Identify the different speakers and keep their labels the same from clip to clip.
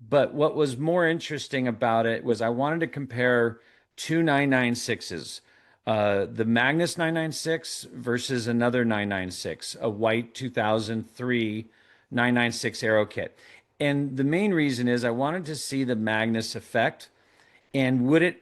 Speaker 1: But what was more interesting about it was I wanted to compare two 996s, the Magnus 996 versus another 996, a white 2003 996 Aero kit. And the main reason is I wanted to see the Magnus Effect, and would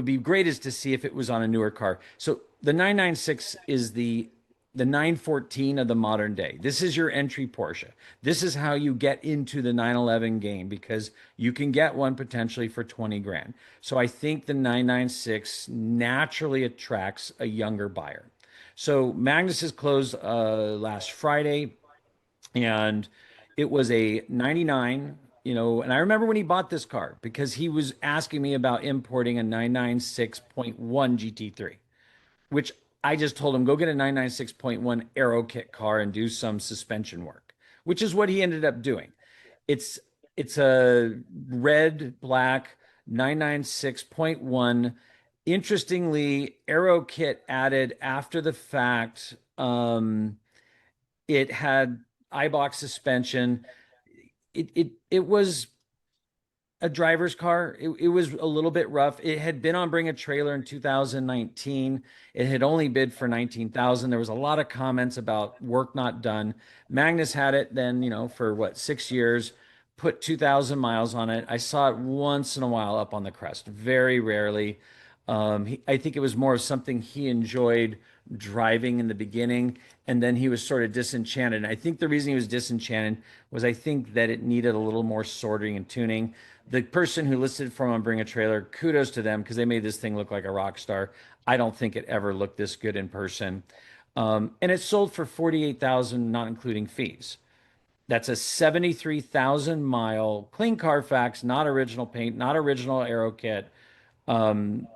Speaker 1: be great is to see if it was on a newer car. So the 996 is the 914 of the modern day. This is your entry Porsche. This is how you get into the 911 game because you can get one potentially for 20 grand. So I think the 996 naturally attracts a younger buyer. So Magnus is closed last Friday, and it was a 99, and I remember when he bought this car because he was asking me about importing a 996.1 GT3, which I just told him go get a 996.1 Aero kit car and do some suspension work, which is what he ended up doing. It's it's a red black 996.1. Interestingly, Aero kit added after the fact. It had iBox suspension. It was a driver's car. It was a little bit rough. It had been on Bring a Trailer in 2019. It had only bid for 19,000. There was a lot of comments about work not done. Magnus had it then, for what, 6 years, put 2,000 miles on it. I saw it once in a while up on the crest, very rarely. I think it was more of something he enjoyed driving in the beginning, and then he was sort of disenchanted. And I think the reason he was disenchanted was I think that it needed a little more sorting and tuning. The person who listed from on Bring a Trailer, kudos to them because they made this thing look like a rock star. I don't think it ever looked this good in person. And it sold for 48,000, not including fees. That's a 73,000 mile clean Carfax, not original paint, not original Aero kit,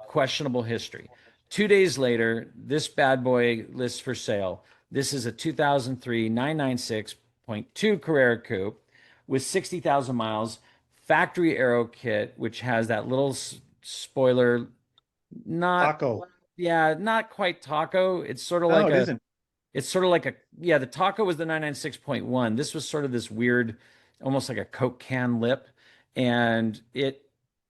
Speaker 1: questionable history. 2 days later, this bad boy lists for sale. This is a 2003 996.2 Carrera Coupe with 60,000 miles, factory Aero kit, which has that little spoiler. Not,
Speaker 2: Taco.
Speaker 1: yeah, not quite taco.
Speaker 2: No, it isn't.
Speaker 1: It's sort of like a, yeah, the taco was the 996.1. This was sort of this weird, almost like a Coke can lip. And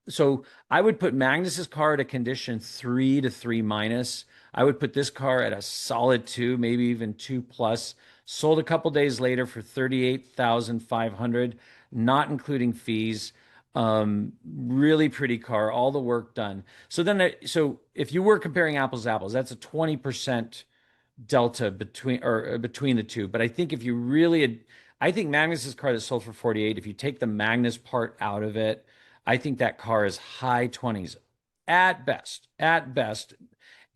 Speaker 1: so I would put Magnus's car at a condition 3 to 3 minus. I would put this car at a solid two, maybe even two plus. Sold a couple days later for 38,500, not including fees. Really pretty car, all the work done. So if you were comparing apples to apples, that's a 20% delta between the two. But I think if you really, I think Magnus's car that sold for 48, if you take the Magnus part out of it, I think that car is high 20s at best.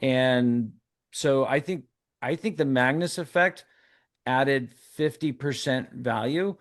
Speaker 1: And so I think the Magnus Effect added 50% value.